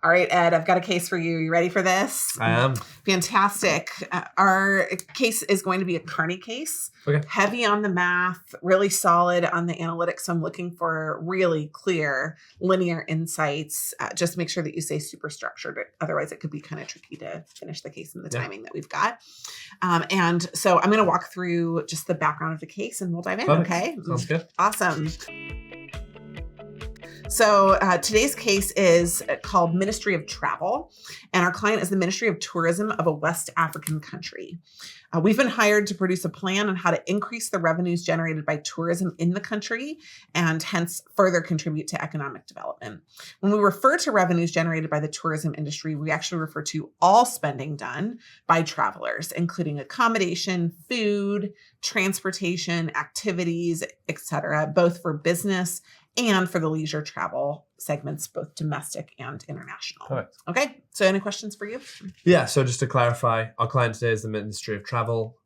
All right, Ed, I've got a case for you. You ready for this? I am. Fantastic. Our case is going to be a Kearney case. Okay. Heavy on the math, really solid on the analytics. So I'm looking for really clear linear insights. Just make sure that you stay super structured. Otherwise, it could be kind of tricky to finish the case in the timing that we've got. And so I'm going to walk through just the background of the case and we'll dive in. Perfect. Okay. Sounds good. Awesome. So today's case is called Ministry of Travel, and our client is the Ministry of Tourism of a West African country. We've been hired to produce a plan on how to increase the revenues generated by tourism in the country and hence further contribute to economic development. When we refer to revenues generated by the tourism industry, we actually refer to all spending done by travelers, including accommodation, food, transportation, activities, etc., both for business and for the leisure travel segments, both domestic and international. Perfect. Okay, so any questions for you? Yeah, so just to clarify, our client today is the Ministry of Travel.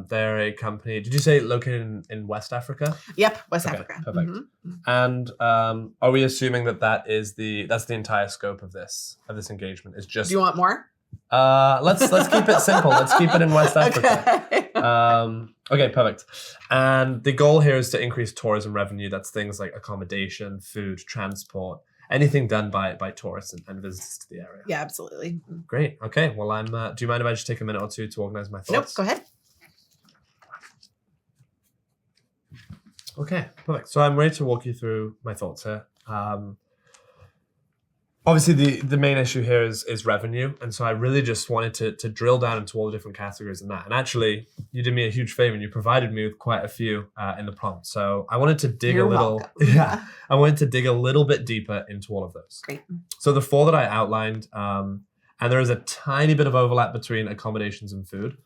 They're a company, did you say located in West Africa? Yep, West Africa. Perfect. Mm-hmm. And are we assuming that that's the entire scope of this engagement? Is just. Do you want more? Let's keep it simple. Let's keep it in West Africa. Okay. Okay, perfect. And the goal here is to increase tourism revenue. That's things like accommodation, food, transport, anything done by tourists and visitors to the area. Yeah, absolutely. Great. Okay. Well, do you mind if I just take a minute or two to organize my thoughts? Nope, go ahead. Okay, perfect. So I'm ready to walk you through my thoughts here. Obviously, the main issue here is revenue. And so I really just wanted to drill down into all the different categories in that. And actually, you did me a huge favor and you provided me with quite a few in the prompt. So I wanted to dig I wanted to dig a little bit deeper into all of those. Great. So the 4 that I outlined, and there is a tiny bit of overlap between accommodations and food,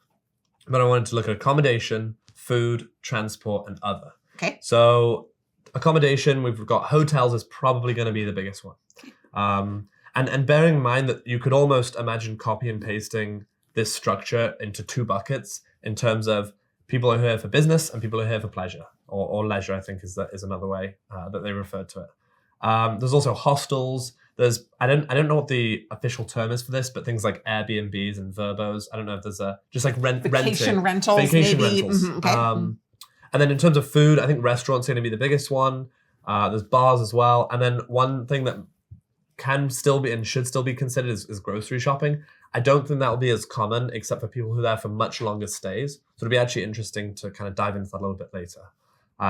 but I wanted to look at accommodation, food, transport, and other. Okay. So accommodation, we've got hotels is probably going to be the biggest one. And bearing in mind that you could almost imagine copy and pasting this structure into 2 buckets in terms of people who are here for business and people who are here for pleasure or leisure, I think is another way that they refer to it. There's also hostels. There's I don't know what the official term is for this, but things like Airbnbs and Verbos. I don't know if there's just like vacation rentals, vacation maybe. rentals. Mm-hmm. Okay. And then in terms of food, I think restaurants are going to be the biggest one. There's bars as well. And then one thing that can still be and should still be considered is grocery shopping. I don't think that will be as common except for people who are there for much longer stays. So it'll be actually interesting to kind of dive into that a little bit later.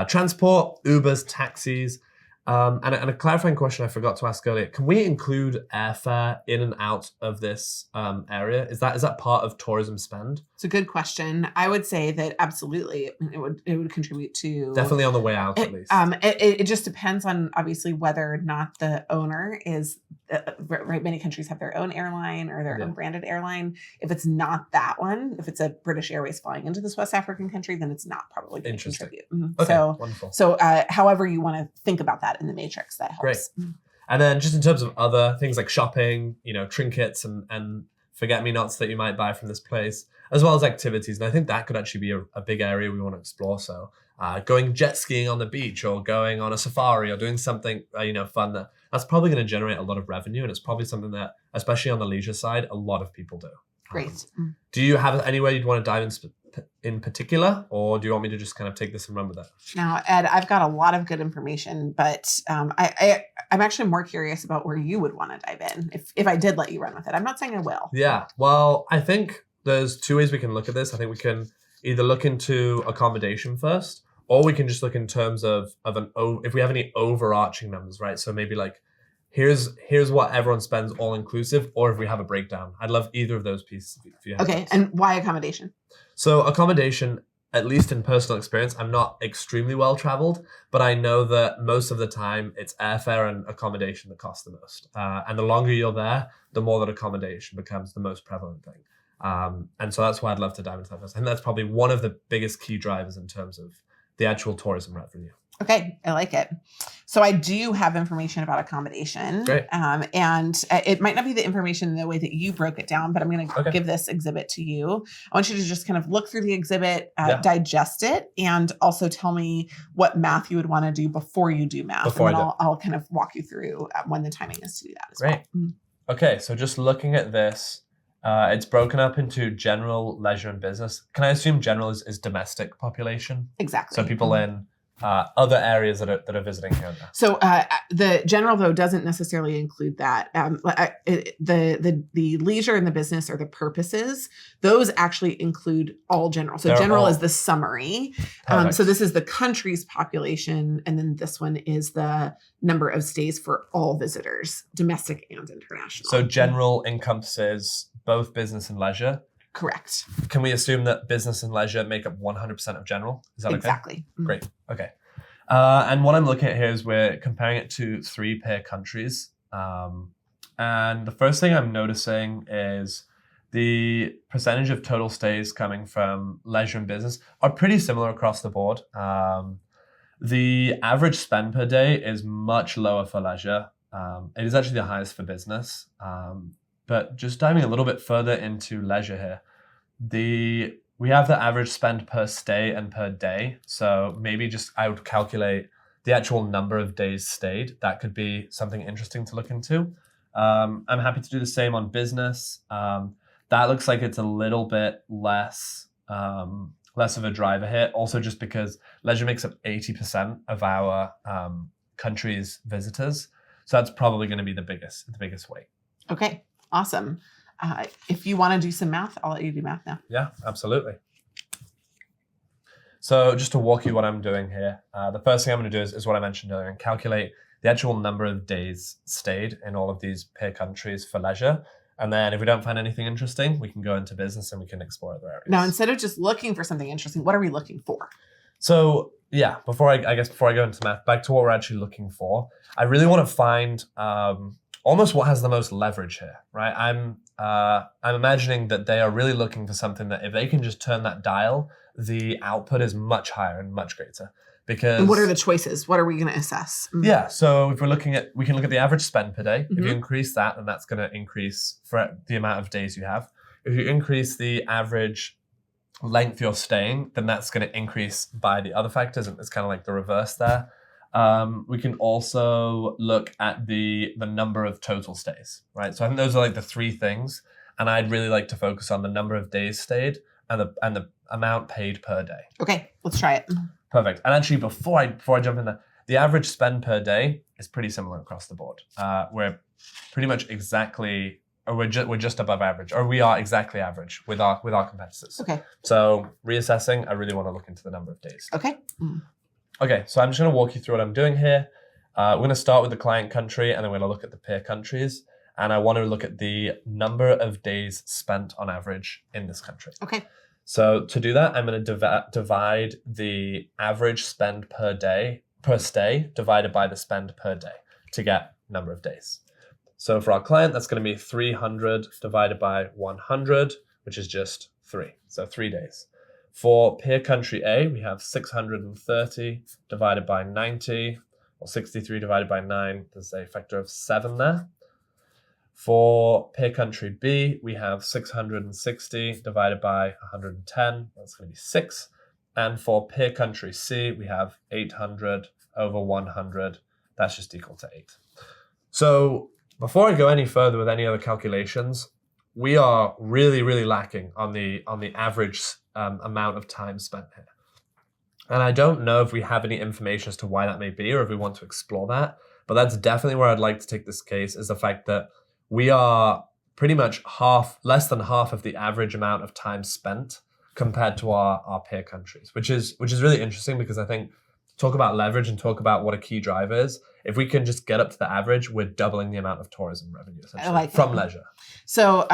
Transport, Ubers, taxis, and a clarifying question I forgot to ask earlier. Can we include airfare in and out of this area? Is that part of tourism spend? It's a good question. I would say that absolutely it would contribute to definitely on the way out at least. It just depends on obviously whether or not the owner is right. Many countries have their own airline or their own branded airline. If it's not that one, if it's a British Airways flying into this West African country, then it's not probably going to contribute. Mm-hmm. Okay, wonderful. So however you want to think about that in the matrix, that helps. Great. And then just in terms of other things like shopping, trinkets and forget-me-nots that you might buy from this place, as well as activities. And I think that could actually be a big area we want to explore. So going jet skiing on the beach or going on a safari or doing something, fun that's probably going to generate a lot of revenue. And it's probably something that, especially on the leisure side, a lot of people do. Great. Do you have anywhere you'd want to dive in particular, or do you want me to just kind of take this and run with it? Now, Ed, I've got a lot of good information, but I'm actually more curious about where you would want to dive in if I did let you run with it. I'm not saying I will. Yeah. Well, I think there's 2 ways we can look at this. I think we can either look into accommodation first, or we can just look in terms of if we have any overarching numbers, right? So maybe like, here's what everyone spends all inclusive, or if we have a breakdown. I'd love either of those pieces. If you have okay, those. And why accommodation? So accommodation, at least in personal experience, I'm not extremely well traveled, but I know that most of the time it's airfare and accommodation that cost the most. And the longer you're there, the more that accommodation becomes the most prevalent thing. And so that's why I'd love to dive into that first. And that's probably one of the biggest key drivers in terms of the actual tourism revenue. Okay, I like it. So I do have information about accommodation. Great. And it might not be the information in the way that you broke it down, but I'm going to give this exhibit to you. I want you to just kind of look through the exhibit, digest it, and also tell me what math you would want to do before you do math. I'll kind of walk you through when the timing is to do that as well. Great. Okay, so just looking at this, it's broken up into general, leisure, and business. Can I assume general is domestic population? Exactly. So people in other areas that are visiting here and there. So the general, though, doesn't necessarily include that. The leisure and the business are the purposes. Those actually include all general. So general is the summary. So this is the country's population. And then this one is the number of stays for all visitors, domestic and international. So general encompasses both business and leisure. Correct. Can we assume that business and leisure make up 100% of general? Is that okay? Exactly. Great. Okay. And what I'm looking at here is we're comparing it to 3 peer countries. And the first thing I'm noticing is the percentage of total stays coming from leisure and business are pretty similar across the board. The average spend per day is much lower for leisure. It is actually the highest for business. But just diving a little bit further into leisure here, we have the average spend per stay and per day. So maybe just I would calculate the actual number of days stayed. That could be something interesting to look into. I'm happy to do the same on business. That looks like it's a little bit less of a driver here. Also, just because leisure makes up 80% of our country's visitors, so that's probably going to be the biggest weight. Okay. Awesome. If you want to do some math, I'll let you do math now. Yeah, absolutely. So just to walk you what I'm doing here, the first thing I'm going to do is what I mentioned earlier, and calculate the actual number of days stayed in all of these peer countries for leisure. And then if we don't find anything interesting, we can go into business and we can explore other areas. Now, instead of just looking for something interesting, what are we looking for? So yeah, before I go into math, back to what we're actually looking for, I really want to find almost what has the most leverage here, right? I'm imagining that they are really looking for something that if they can just turn that dial, the output is much higher and much greater. And what are the choices? What are we going to assess? Yeah, so if we can look at the average spend per day. If you increase that, then that's going to increase for the amount of days you have. If you increase the average length you're staying, then that's going to increase by the other factors. And it's kind of like the reverse there. We can also look at the number of total stays, right? So I think those are like the 3 things. And I'd really like to focus on the number of days stayed and the amount paid per day. Okay, let's try it. Perfect. And actually, before I jump in there, the average spend per day is pretty similar across the board. We're pretty much exactly, or we're just above average, or we are exactly average with our competitors. Okay. So reassessing, I really want to look into the number of days. Okay. Okay, so I'm just going to walk you through what I'm doing here. We're going to start with the client country, and then we're going to look at the peer countries. And I want to look at the number of days spent on average in this country. Okay. So to do that, I'm going to divide the average spend per stay divided by the spend per day to get number of days. So for our client, that's going to be 300 divided by 100, which is just 3. So 3 days. For peer country A, we have 630 divided by 90, or 63 divided by 9. There's a factor of 7 there. For peer country B, we have 660 divided by 110. That's going to be 6. And for peer country C, we have 800 over 100. That's just equal to 8. So before I go any further with any other calculations, we are really, really lacking on the average amount of time spent here. And I don't know if we have any information as to why that may be or if we want to explore that. But that's definitely where I'd like to take this case, is the fact that we are pretty much less than half of the average amount of time spent compared to our peer countries, which is really interesting, because I think talk about leverage and talk about what a key driver is. If we can just get up to the average, we're doubling the amount of tourism revenue essentially from leisure. So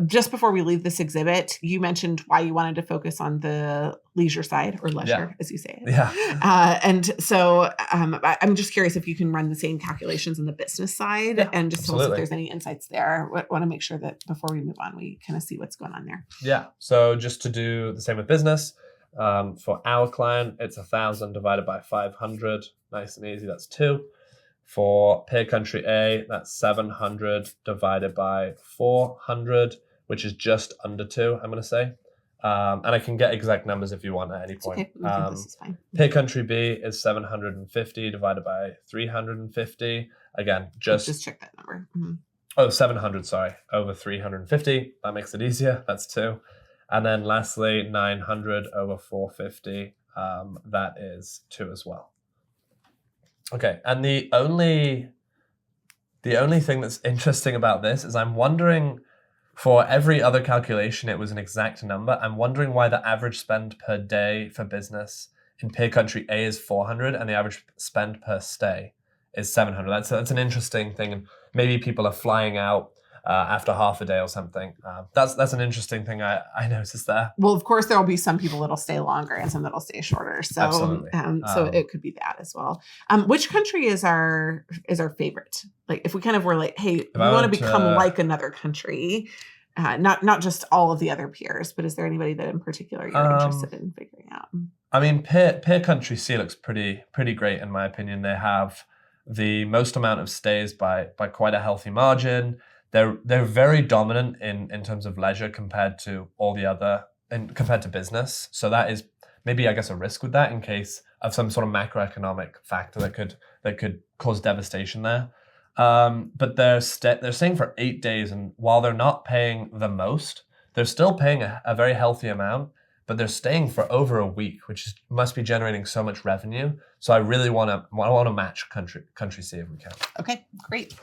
just before we leave this exhibit, you mentioned why you wanted to focus on the leisure side, or leisure, as you say it. Yeah. And so I'm just curious if you can run the same calculations on the business side, and just tell us if there's any insights there. Want to make sure that before we move on, we kind of see what's going on there. Yeah. So just to do the same with business, for our client, it's 1,000 divided by 500. Nice and easy. That's 2. For peer country A, that's 700 divided by 400, which is just under 2, I'm going to say. And I can get exact numbers if you want at any point. Okay. This is fine. Peer country B is 750 divided by 350. Again, just check that number. Oh, 700, sorry. Over 350. That makes it easier. That's 2. And then lastly, 900 over 450. That is 2 as well. Okay, and the only thing that's interesting about this is I'm wondering, for every other calculation, it was an exact number. I'm wondering why the average spend per day for business in peer country A is 400 and the average spend per stay is 700. That's an interesting thing. And maybe people are flying out after half a day or something. That's an interesting thing I noticed there. Well, of course, there will be some people that'll stay longer and some that'll stay shorter. So, Absolutely. So it could be that as well. Which country is our favorite? Like, if we kind of were like, hey, we want to become like another country, not just all of the other peers, but is there anybody that in particular you're interested in figuring out? I mean, peer country C looks pretty great in my opinion. They have the most amount of stays by quite a healthy margin. They're very dominant in terms of leisure compared to all the other, and compared to business. So that is maybe, I guess, a risk with that in case of some sort of macroeconomic factor that could cause devastation there. But they're staying for 8 days, and while they're not paying the most, they're still paying a very healthy amount. But they're staying for over a week, which must be generating so much revenue. So I really want to match country C if we can. Okay, great,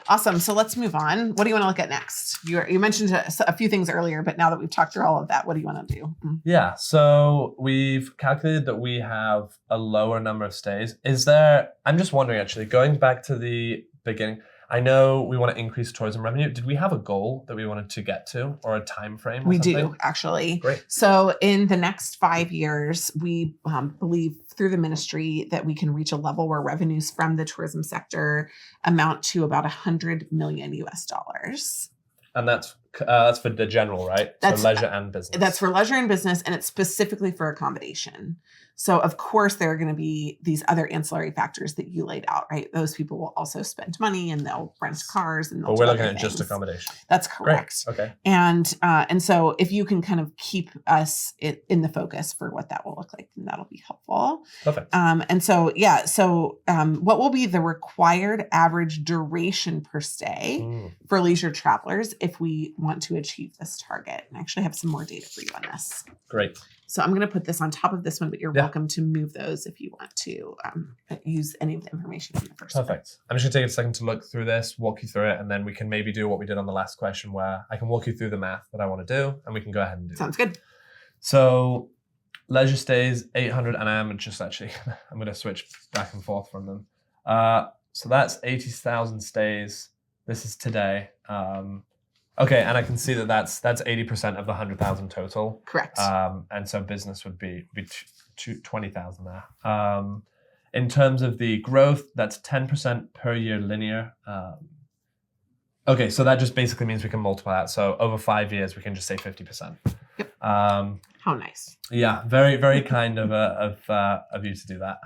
awesome. So let's move on. What do you want to look at next? You mentioned a few things earlier, but now that we've talked through all of that, what do you want to do? Yeah, so we've calculated that we have a lower number of stays. I'm just wondering, actually, going back to the beginning, I know we want to increase tourism revenue. Did we have a goal that we wanted to get to, or a time frame? We do, actually. Great. So in the next 5 years, we believe through the ministry that we can reach a level where revenues from the tourism sector amount to about $100 million US. And that's for the general, right? That's so leisure and business. That's for leisure and business, and it's specifically for accommodation. So of course there are going to be these other ancillary factors that you laid out, right? Those people will also spend money and they'll rent cars and they'll. But we're looking at just accommodation. That's correct. Great. Okay. And so if you can kind of keep us in the focus for what that will look like, then that'll be helpful. Perfect. And so what will be the required average duration per stay for leisure travelers if we want to achieve this target? And I actually have some more data for you on this. Great. So I'm going to put this on top of this one, but you're welcome to move those if you want to use any of the information in the first one. Perfect. I'm just going to take a second to look through this, walk you through it, and then we can maybe do what we did on the last question where I can walk you through the math that I want to do, and we can go ahead and do it. Sounds good. So leisure stays, 800, and I'm going to switch back and forth from them. So that's 80,000 stays. This is today. Okay, and I can see that's 80% of the 100,000 total. Correct. And so business would be 20,000 there. In terms of the growth, that's 10% per year linear. Okay, so that just basically means we can multiply that. So over 5 years, we can just say 50%. Yep. How nice. Yeah, very, very kind of you to do that.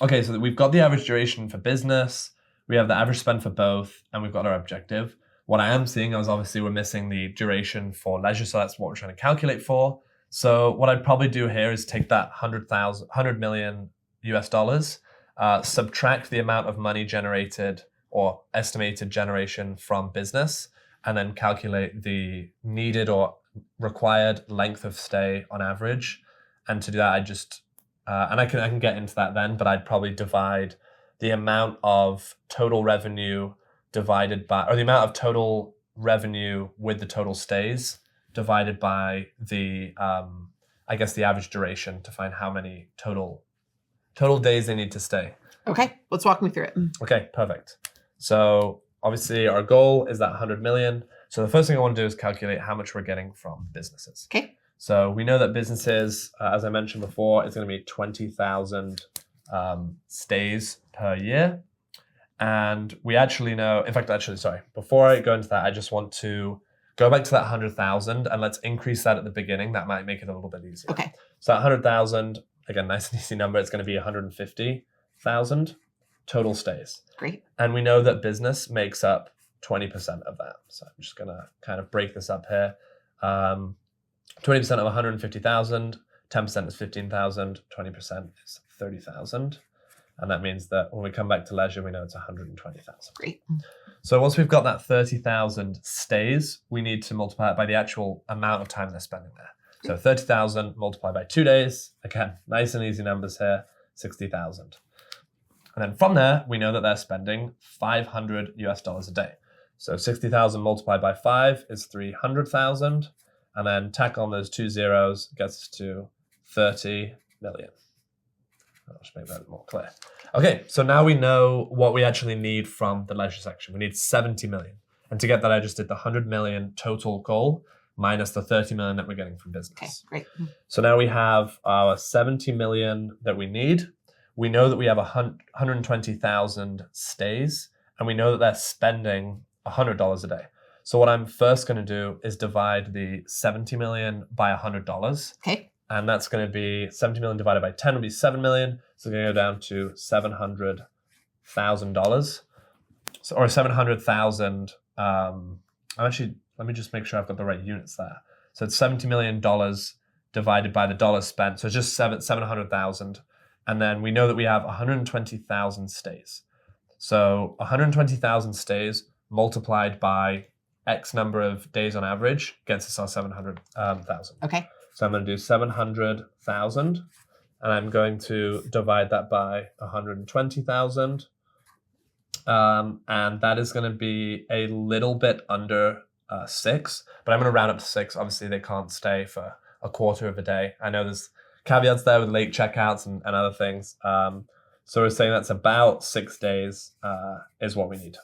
Okay, so we've got the average duration for business. We have the average spend for both, and we've got our objective. What I am seeing is obviously we're missing the duration for leisure, so that's what we're trying to calculate for. So what I'd probably do here is take that $100 million US, subtract the amount of money generated or estimated generation from business, and then calculate the needed or required length of stay on average. And to do that, I just and I can get into that then, but I'd probably divide the amount of total revenue divided by, or the amount of total revenue with the total stays divided by the, I guess the average duration to find how many total days they need to stay. Okay, let's walk me through it. Okay, perfect. So obviously our goal is that 100 million. So the first thing I want to do is calculate how much we're getting from businesses. Okay. So we know that businesses, as I mentioned before, it's going to be 20,000 stays per year. And we actually know, in fact, sorry, before I go into that, I just want to go back to that 100,000 and let's increase that at the beginning. That might make it a little bit easier. Okay. So that 100,000, again, nice and easy number, it's going to be 150,000 total stays. Great. And we know that business makes up 20% of that. So I'm just going to kind of break this up here. 20% of 150,000, 10% is 15,000, 20% is 30,000. And that means that when we come back to leisure, we know it's 120,000. Great. So once we've got that 30,000 stays, we need to multiply it by the actual amount of time they're spending there. So 30,000 multiplied by 2 days. Again, nice and easy numbers here, 60,000. And then from there, we know that they're spending $500 a day. So 60,000 multiplied by 5 is 300,000. And then tack on those 2 zeros gets us to 30 million. I'll just make that more clear. Okay, so now we know what we actually need from the leisure section. We need 70 million. And to get that, I just did the 100 million total goal minus the 30 million that we're getting from business. Okay, great. So now we have our 70 million that we need. We know that we have 120,000 stays, and we know that they're spending $100 a day. So what I'm first going to do is divide the 70 million by $100. Okay. And that's going to be 70 million divided by 10 will be 7 million. So we're going to go down to $700,000. So, or 700,000. Let me just make sure I've got the right units there. So it's $70 million divided by the dollars spent. So it's just 700,000. And then we know that we have 120,000 stays. So 120,000 stays multiplied by X number of days on average gets us our 700,000. Okay. So I'm going to do 700,000, and I'm going to divide that by 120,000. And that is going to be a little bit under 6, but I'm going to round up to 6. Obviously, they can't stay for a quarter of a day. I know there's caveats there with late checkouts and other things. So we're saying that's about 6 days is what we need.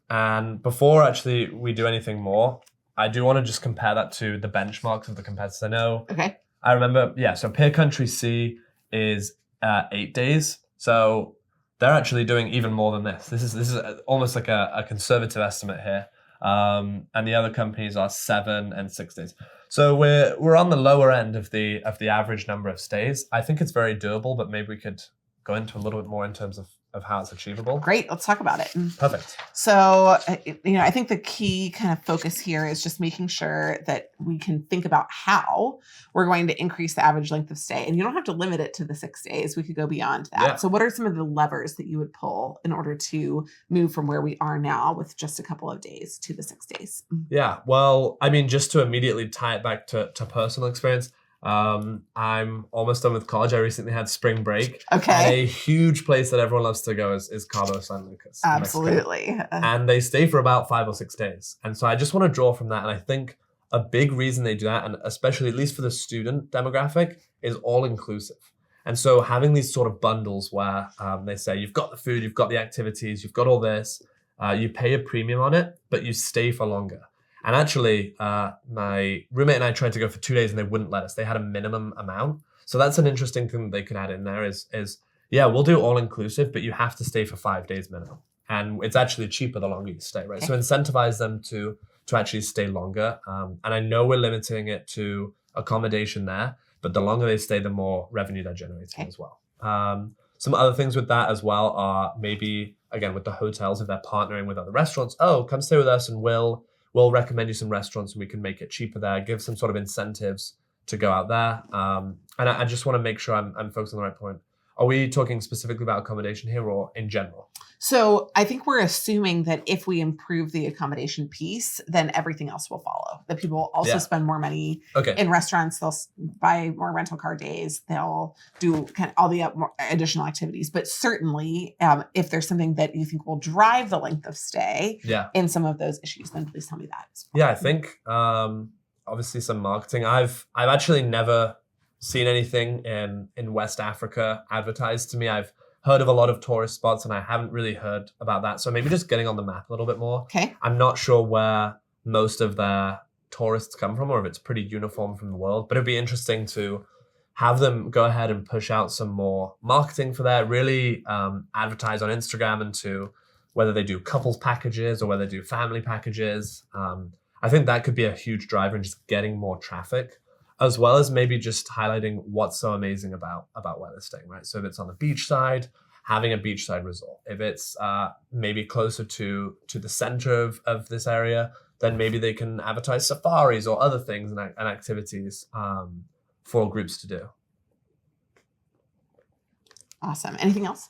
And before actually we do anything more, I do want to just compare that to the benchmarks of the competitors. I know. Okay. I remember, so Peer Country C is 8 days. So they're actually doing even more than this. This is almost like a conservative estimate here. And the other companies are 7 and 6 days. So we're on the lower end of the average number of stays. I think it's very doable, but maybe we could go into a little bit more in terms of how it's achievable. Great. Let's talk about it. Perfect. So, I think the key kind of focus here is just making sure that we can think about how we're going to increase the average length of stay. And you don't have to limit it to the 6 days. We could go beyond that. Yeah. So what are some of the levers that you would pull in order to move from where we are now with just a couple of days to the 6 days? Yeah. Well, I mean, just to immediately tie it back to personal experience, I'm almost done with college. I recently had spring break. Okay. And a huge place that everyone loves to go is Cabo San Lucas. Absolutely. And they stay for about 5 or 6 days. And so I just want to draw from that. And I think a big reason they do that, and especially at least for the student demographic, is all inclusive. And so having these sort of bundles where they say, you've got the food, you've got the activities, you've got all this, you pay a premium on it, but you stay for longer. And actually, my roommate and I tried to go for 2 days and they wouldn't let us. They had a minimum amount. So that's an interesting thing that they could add in there is we'll do all inclusive, but you have to stay for 5 days minimum. And it's actually cheaper the longer you stay, right? Okay. So incentivize them to actually stay longer. And I know we're limiting it to accommodation there, but the longer they stay, the more revenue they're generating as well. Some other things with that as well are maybe, again, with the hotels, if they're partnering with other restaurants, come stay with us and we'll recommend you some restaurants and we can make it cheaper there, give some sort of incentives to go out there. And I just want to make sure I'm focused on the right point. Are we talking specifically about accommodation here or in general? So I think we're assuming that if we improve the accommodation piece, then everything else will follow. That people will also spend more money in restaurants. They'll buy more rental car days. They'll do kind of all the more additional activities. But certainly, if there's something that you think will drive the length of stay in some of those issues, then please tell me that as well. Yeah, I think obviously some marketing. I've actually never seen anything in West Africa advertised to me. I've heard of a lot of tourist spots and I haven't really heard about that. So maybe just getting on the map a little bit more. Okay. I'm not sure where most of their tourists come from or if it's pretty uniform from the world, but it'd be interesting to have them go ahead and push out some more marketing for that, really advertise on Instagram into whether they do couples packages or whether they do family packages. I think that could be a huge driver in just getting more traffic, as well as maybe just highlighting what's so amazing about where they're staying, right? So if it's on the beach side, having a beachside resort. If it's maybe closer to the center of this area, then maybe they can advertise safaris or other things and activities for groups to do. Awesome. Anything else?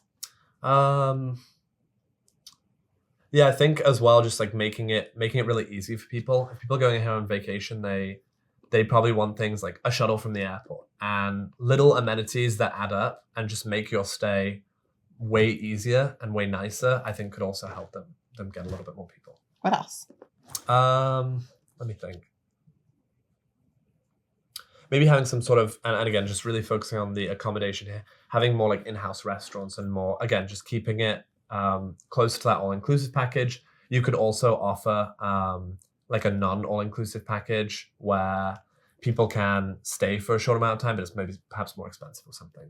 Yeah, I think as well, just like making it really easy for people. If people are going here on vacation, they probably want things like a shuttle from the airport and little amenities that add up and just make your stay way easier and way nicer. I think could also help them get a little bit more people. What else? Let me think. Maybe having some sort of, and again, just really focusing on the accommodation here, having more like in-house restaurants and more, again, just keeping it close to that all-inclusive package. You could also offer like a non-all-inclusive package where people can stay for a short amount of time, but it's maybe perhaps more expensive or something.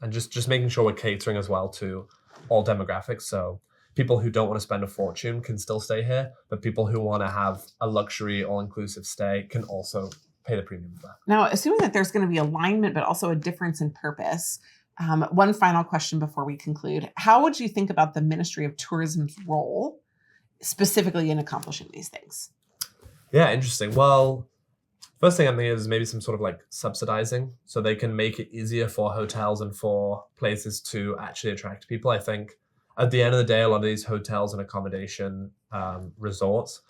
And just making sure we're catering as well to all demographics. So people who don't want to spend a fortune can still stay here, but people who want to have a luxury all-inclusive stay can also pay the premium for that. Now, assuming that there's going to be alignment, but also a difference in purpose, one final question before we conclude. How would you think about the Ministry of Tourism's role specifically in accomplishing these things? Yeah, interesting. Well, first thing I'm thinking is maybe some sort of like subsidizing so they can make it easier for hotels and for places to actually attract people. I think at the end of the day, a lot of these hotels and accommodation resorts,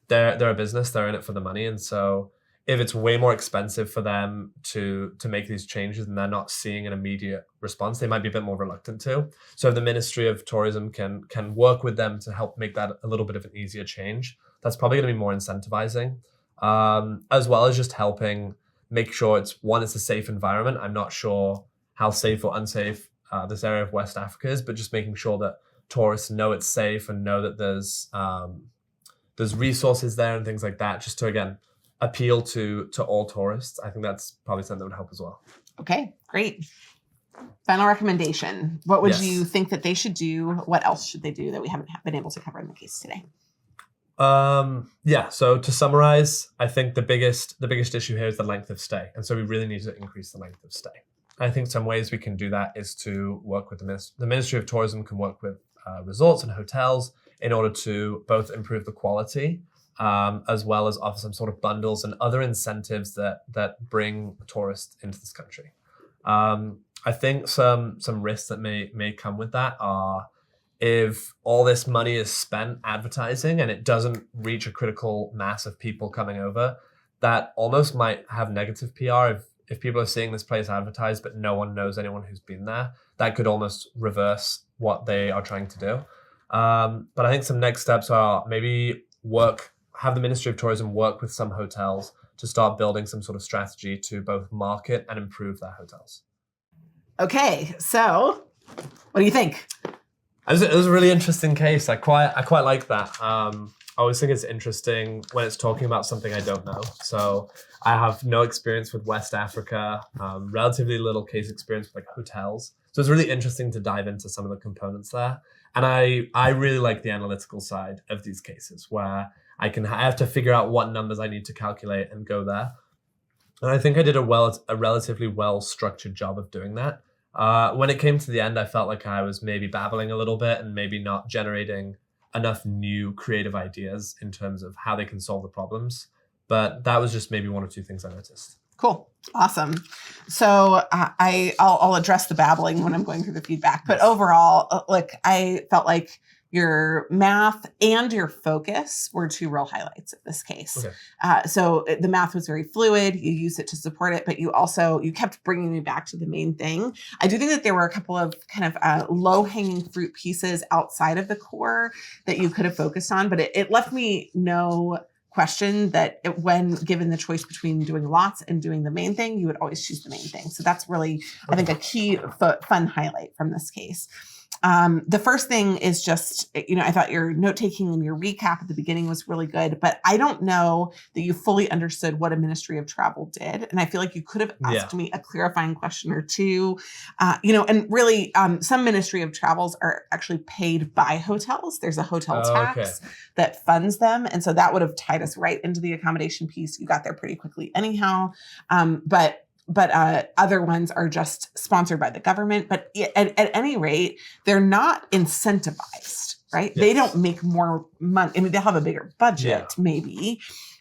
they're a business, they're in it for the money. And so if it's way more expensive for them to make these changes and they're not seeing an immediate response, they might be a bit more reluctant to. So if the Ministry of Tourism can work with them to help make that a little bit of an easier change, that's probably going to be more incentivizing, as well as just helping make sure it's a safe environment. I'm not sure how safe or unsafe this area of West Africa is, but just making sure that tourists know it's safe and know that there's resources there and things like that, just to, again, appeal to all tourists. I think that's probably something that would help as well. Okay, great. Final recommendation. What would you think that they should do? What else should they do that we haven't been able to cover in the case today? So to summarize, I think the biggest issue here is the length of stay. And so we really need to increase the length of stay. I think some ways we can do that is to work with the Ministry of Tourism can work with resorts and hotels in order to both improve the quality as well as offer some sort of bundles and other incentives that bring tourists into this country. I think some risks that may come with that are if all this money is spent advertising and it doesn't reach a critical mass of people coming over, that almost might have negative PR. If people are seeing this place advertised but no one knows anyone who's been there, that could almost reverse what they are trying to do. But I think some next steps are maybe have the Ministry of Tourism work with some hotels to start building some sort of strategy to both market and improve their hotels. Okay, so what do you think? It was a really interesting case. I quite like that. I always think it's interesting when it's talking about something I don't know. So I have no experience with West Africa, relatively little case experience with like hotels. So it's really interesting to dive into some of the components there. And I really like the analytical side of these cases where I have to figure out what numbers I need to calculate and go there. And I think I did a relatively well-structured job of doing that. When it came to the end, I felt like I was maybe babbling a little bit and maybe not generating enough new creative ideas in terms of how they can solve the problems. But that was just maybe one or two things I noticed. Cool. Awesome. So I'll address the babbling when I'm going through the feedback. But overall, I felt like your math and your focus were two real highlights of this case. Okay. So the math was very fluid. You used it to support it, but you kept bringing me back to the main thing. I do think that there were a couple of kind of low-hanging fruit pieces outside of the core that you could have focused on, but it left me no question that when given the choice between doing lots and doing the main thing, you would always choose the main thing. So that's really, I think, a key fun highlight from this case. The first thing is just, I thought your note-taking and your recap at the beginning was really good, but I don't know that you fully understood what a Ministry of Travel did. And I feel like you could have asked me a clarifying question or two, and really some Ministry of Travels are actually paid by hotels. There's a hotel tax that funds them. And so that would have tied us right into the accommodation piece. You got there pretty quickly anyhow. But other ones are just sponsored by the government. But at any rate, they're not incentivized, right? Yes. They don't make more money. I mean, they'll have a bigger budget, maybe,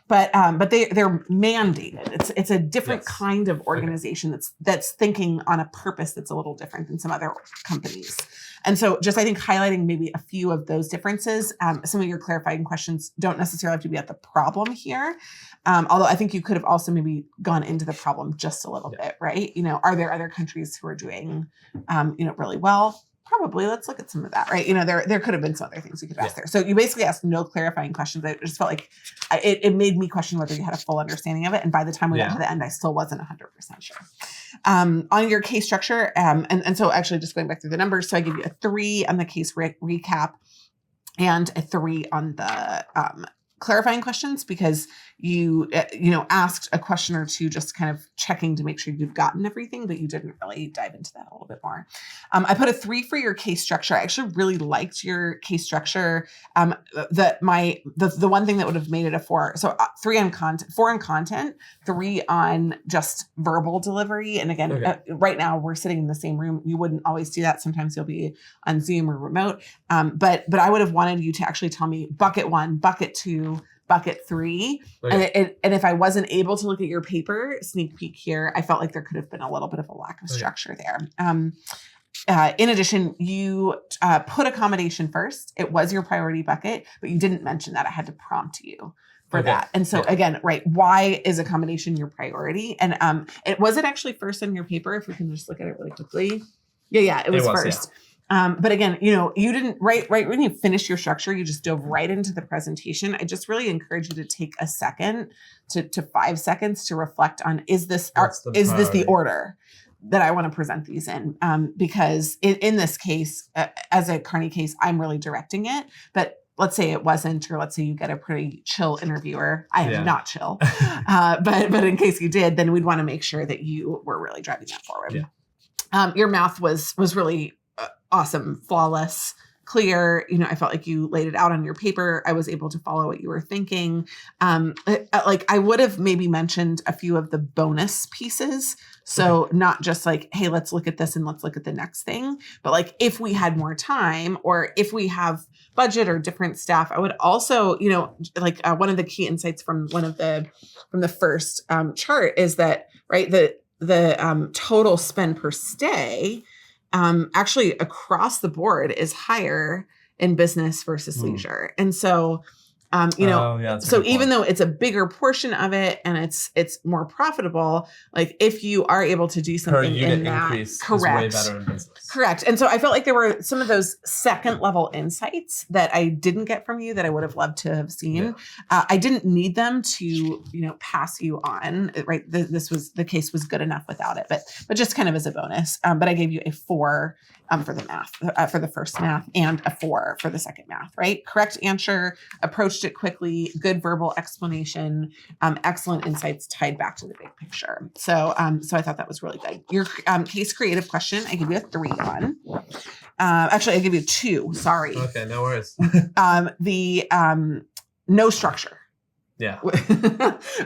but they're mandated. It's a different Yes. kind of organization that's thinking on a purpose that's a little different than some other companies. And so just I think highlighting maybe a few of those differences. Some of your clarifying questions don't necessarily have to be at the problem here. Although I think you could have also maybe gone into the problem just a little bit, right? Are there other countries who are doing, really well? Probably. Let's look at some of that, right? There could have been some other things you could ask there. So you basically asked no clarifying questions. I just felt like it made me question whether you had a full understanding of it. And by the time we got to the end, I still wasn't 100% sure. On your case structure, and so actually just going back through the numbers, so I give you a 3 on the case recap and a 3 on the clarifying questions, because you asked a question or two just kind of checking to make sure you've gotten everything, but you didn't really dive into that a little bit more. I put a 3 for your case structure. I actually really liked your case structure. The one thing that would have made it a 4. So 3 on content, 4 on content, 3 on just verbal delivery. And again, right now we're sitting in the same room. You wouldn't always do that. Sometimes you'll be on Zoom or remote. But I would have wanted you to actually tell me bucket 1, bucket 2, bucket 3. And if I wasn't able to look at your paper, sneak peek here, I felt like there could have been a little bit of a lack of structure there. In addition, you put accommodation first. It was your priority bucket, but you didn't mention that. I had to prompt you for that. And so again, right, why is accommodation your priority? And was it actually first in your paper? If we can just look at it really quickly. Yeah, it was first. Yeah. But again, you didn't right when you finished your structure, you just dove right into the presentation. I just really encourage you to take a second to 5 seconds to reflect on, is this the order that I want to present these in? Because in this case, as a Kearney case, I'm really directing it, but let's say it wasn't, or let's say you get a pretty chill interviewer. I am not chill, but in case you did, then we'd want to make sure that you were really driving that forward. Your math was really awesome, flawless, clear. I felt like you laid it out on your paper. I was able to follow what you were thinking. I would have maybe mentioned a few of the bonus pieces. So not just like, hey, let's look at this and let's look at the next thing. But like, if we had more time, or if we have budget or different staff, I would also, one of the key insights from the first chart is that, right, the total spend per stay actually across the board is higher in business versus leisure. And so, so even though it's a bigger portion of it and it's more profitable, like if you are able to do something in that, correct, is way better in business. Correct. And so I felt like there were some of those second level insights that I didn't get from you that I would have loved to have seen. Yeah. I didn't need them to, pass you on, right? The case was good enough without it, but just kind of as a bonus. But I gave you a 4 for the math, for the first math, and a 4 for the second math, right? Correct answer, approached it quickly, good verbal explanation, excellent insights tied back to the big picture. So I thought that was really good. Your case creative question, I give you a 3 on. Actually, I give you 2. Sorry. Okay, no worries. No structure. Yeah.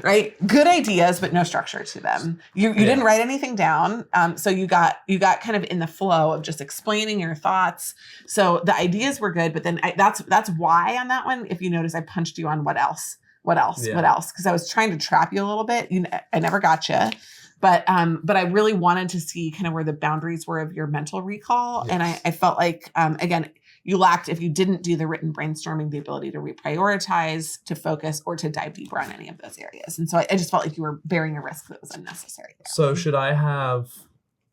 Right. Good ideas, but no structure to them. You didn't write anything down. So you got kind of in the flow of just explaining your thoughts. So the ideas were good, but then that's why on that one, if you notice, I punched you on what else? Because I was trying to trap you a little bit. I never got you. But I really wanted to see kind of where the boundaries were of your mental recall. Yes. And I felt like, again, you lacked, if you didn't do the written brainstorming, the ability to reprioritize, to focus, or to dive deeper on any of those areas. And so I just felt like you were bearing a risk that was unnecessary there. So should I have,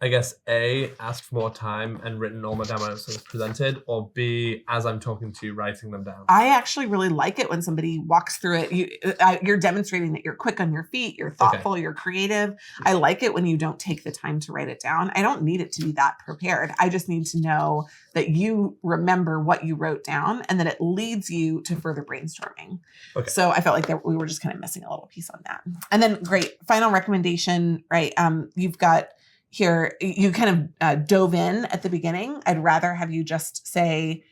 I guess, A, asked for more time and written all my demos as presented, or B, as I'm talking to you, writing them down? I actually really like it when somebody walks through it. You're demonstrating that you're quick on your feet, you're thoughtful, you're creative. I like it when you don't take the time to write it down. I don't need it to be that prepared. I just need to know that you remember what you wrote down and that it leads you to further brainstorming. Okay. So I felt like that we were just kind of missing a little piece on that. And then great, final recommendation, right? You've got here, you kind of dove in at the beginning. I'd rather have you just say,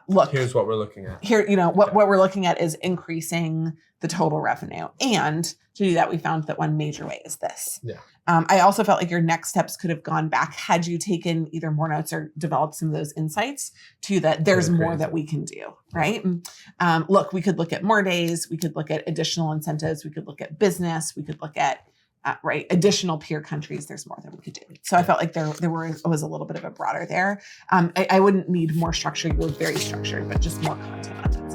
look, Here's what we're looking at. here, what we're looking at is increasing the total revenue. And to do that, we found that one major way is this. Yeah. I also felt like your next steps could have gone back had you taken either more notes or developed some of those insights to that there's more that we can do, right? Look, we could look at more days. We could look at additional incentives. We could look at business. We could look at additional peer countries. There's more that we could do. So I felt like there was a little bit of a broader there. I wouldn't need more structure. You were very structured, but just more content on it.